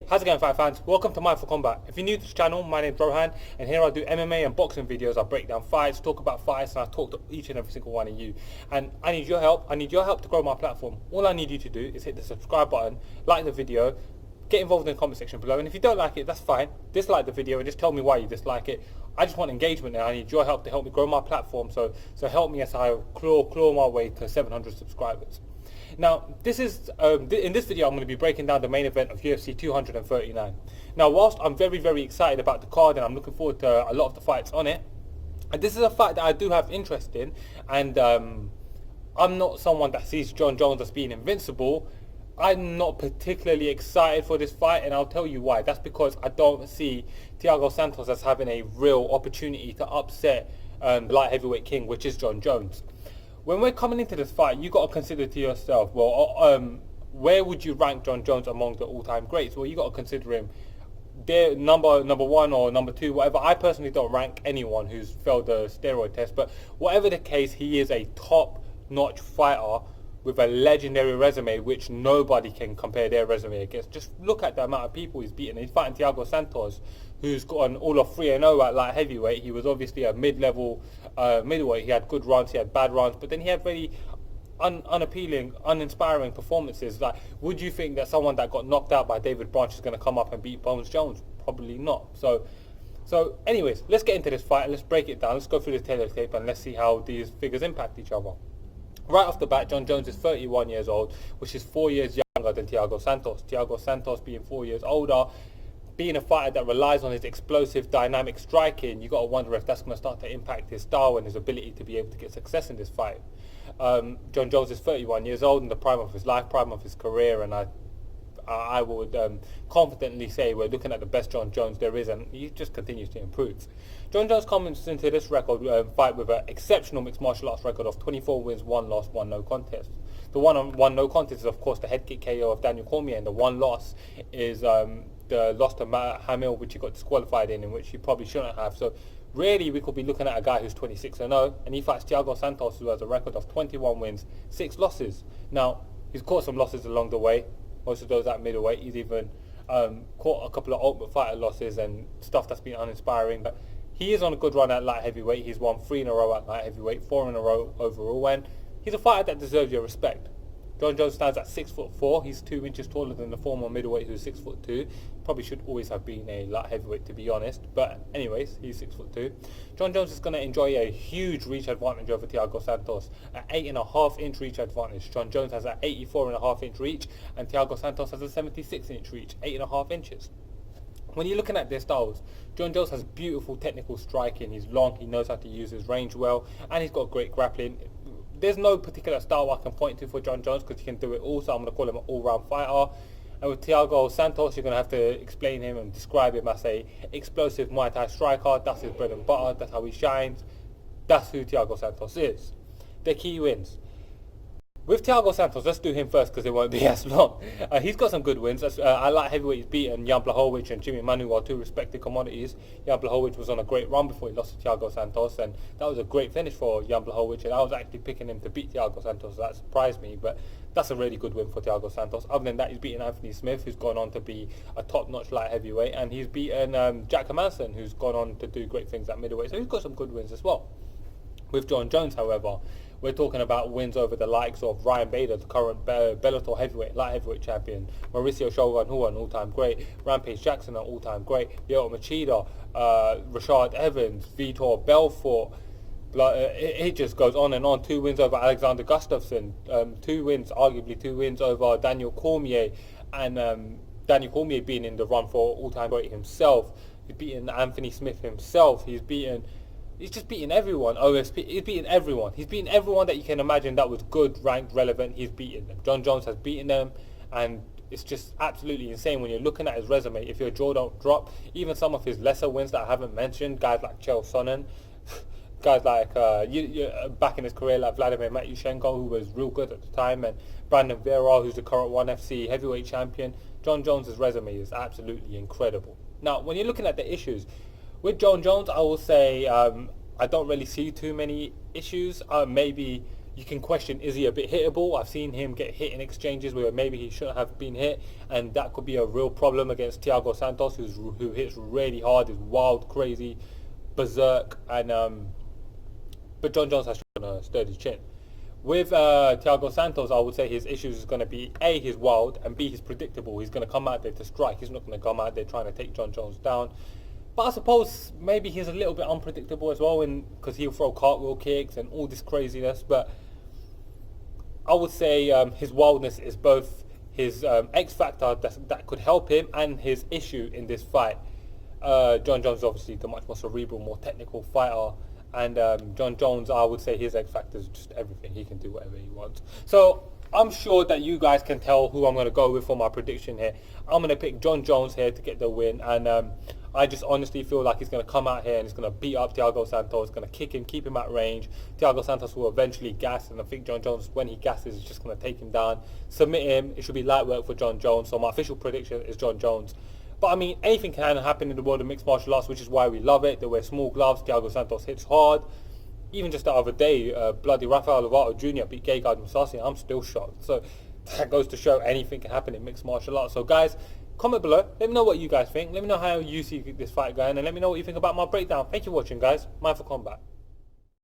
How's it going, fight fans? Welcome to Mindful Combat. If you're new to this channel, my name's Rohan, and here I do MMA and boxing videos. I break down fights, talk about fights, and I talk to each and every single one of you. And I need your help. I need your help to grow my platform. All I need you to do is hit the subscribe button, like the video, get involved in the comment section below, and if you don't like it, that's fine. Dislike the video and just tell me why you dislike it. I just want engagement there. I need your help to help me grow my platform. So help me as I claw my way to 700 subscribers. Now, this is in this video I'm going to be breaking down the main event of UFC 239. Now, whilst I'm very excited about the card and I'm looking forward to a lot of the fights on it, and this is a fight that I do have interest in, and I'm not someone that sees Jon Jones as being invincible. I'm not particularly excited for this fight, and I'll tell you why. That's because I don't see Thiago Santos as having a real opportunity to upset the light heavyweight king, which is Jon Jones. When we're coming into this fight, you got to consider to yourself, well, where would you rank Jon Jones among the all-time greats? Well, you got to consider him their number one or number two, whatever. I personally don't rank anyone who's failed the steroid test, but whatever the case, he is a top-notch fighter with a legendary resume, which nobody can compare their resume against. Just look at the amount of people he's beaten. He's fighting Thiago Santos, who's got an all of 3-0 at light heavyweight. He was obviously a mid-level middleweight. He had good runs, he had bad runs, but then he had very unappealing, uninspiring performances. Like, would you think that someone that got knocked out by David Branch is going to come up and beat Bones Jones? Probably not. So anyways, let's get into this fight. Let's break it down. Let's go through the teletape and let's see how these figures impact each other. Right off the bat, Jon Jones is 31 years old, which is 4 years younger than Thiago Santos. Thiago Santos being 4 years older, being a fighter that relies on his explosive, dynamic striking, you got to wonder if that's going to start to impact his style and his ability to be able to get success in this fight. Jon Jones is 31 years old, in the prime of his life, prime of his career, and I would confidently say we're looking at the best Jon Jones there is, and he just continues to improve. Jon Jones comes into this record fight with an exceptional mixed martial arts record of 24 wins, 1 loss, 1 no contest. The one no contest is, of course, the head kick KO of Daniel Cormier, and the one loss is the loss to Matt Hamill, which he got disqualified in which he probably shouldn't have. So really, we could be looking at a guy who's 26-0, and he fights Thiago Santos, who has a record of 21 wins, 6 losses. Now, he's caught some losses along the way. Most of those at middleweight. He's even caught a couple of Ultimate Fighter losses and stuff that's been uninspiring. But he is on a good run at light heavyweight. He's won 3 in a row at light heavyweight, 4 in a row overall, and he's a fighter that deserves your respect. Jon Jones stands at 6'4". He's 2 inches taller than the former middleweight, who's 6'2". Probably should always have been a light heavyweight, to be honest. But anyways, he's 6'2". Jon Jones is going to enjoy a huge reach advantage over Thiago Santos, an 8.5-inch reach advantage. Jon Jones has an 84.5-inch reach, and Thiago Santos has a 76-inch reach, 8.5 inches. When you're looking at their styles, Jon Jones has beautiful technical striking. He's long, he knows how to use his range well, and he's got great grappling. There's no particular style I can point to for Jon Jones because he can do it all, so I'm going to call him an all-round fighter. And with Thiago Santos, you're going to have to explain him and describe him as a explosive Muay Thai striker. That's his bread and butter. That's how he shines. That's who Thiago Santos is. The key wins. With Thiago Santos, let's do him first because it won't be as long. He's got some good wins. I like heavyweight. He's beaten Jan Blachowicz and Jimmy Manuel, 2 respected commodities. Jan Blachowicz was on a great run before he lost to Thiago Santos, and that was a great finish for Jan Blachowicz, and I was actually picking him to beat Thiago Santos, so that surprised me, but that's a really good win for Thiago Santos. Other than that, he's beaten Anthony Smith, who's gone on to be a top-notch light heavyweight, and he's beaten Jack Hermansson, who's gone on to do great things at middleweight, so he's got some good wins as well. With Jon Jones, however, we're talking about wins over the likes of Ryan Bader, the current Bellator light heavyweight champion, Mauricio Shogun, who an all-time great, Rampage Jackson, an all-time great, Lyoto Machida, Rashad Evans, Vitor Belfort. It just goes on and on. 2 wins over Alexander Gustafsson, 2 wins, arguably 2 wins over Daniel Cormier, and Daniel Cormier being in the run for all-time great himself. He's beaten Anthony Smith himself. He's just beating everyone. He's beating everyone. He's beating everyone that you can imagine that was good, ranked, relevant. He's beaten them. Jon Jones has beaten them, and it's just absolutely insane when you're looking at his resume. If your jaw don't drop, even some of his lesser wins that I haven't mentioned, guys like Chael Sonnen, guys like back in his career like Vladimir Matyushenko, who was real good at the time, and Brandon Vera, who's the current ONE FC heavyweight champion. Jon Jones' resume is absolutely incredible. Now, when you're looking at the issues, with Jon Jones, I will say I don't really see too many issues. Maybe you can question, is he a bit hittable? I've seen him get hit in exchanges where maybe he shouldn't have been hit, and that could be a real problem against Thiago Santos, who hits really hard, is wild, crazy, berserk, and but Jon Jones has shown a sturdy chin. With Thiago Santos, I would say his issues is going to be A, he's wild, and B, he's predictable. He's going to come out there to strike. He's not going to come out there trying to take Jon Jones down. But I suppose maybe he's a little bit unpredictable as well, because he'll throw cartwheel kicks and all this craziness. But I would say his wildness is both his X factor that could help him and his issue in this fight. Jon Jones is obviously the much more cerebral, more technical fighter, and Jon Jones, I would say his X factor is just everything. He can do whatever he wants. So I'm sure that you guys can tell who I'm going to go with for my prediction here. I'm going to pick Jon Jones here to get the win, and I just honestly feel like he's going to come out here and he's going to beat up Thiago Santos, going to kick him, keep him at range. Thiago Santos will eventually gas, and I think Jon Jones, when he gasses, is just going to take him down, submit him. It should be light work for Jon Jones, so my official prediction is Jon Jones. But I mean, anything can happen in the world of mixed martial arts, which is why we love it. They wear small gloves. Thiago Santos hits hard. Even just the other day, bloody Rafael Lovato Jr. beat Gegard Mousasi. I'm still shocked. So that goes to show anything can happen in mixed martial arts. So guys, comment below. Let me know what you guys think. Let me know how you see this fight going, and let me know what you think about my breakdown. Thank you for watching, guys. Mindful Combat.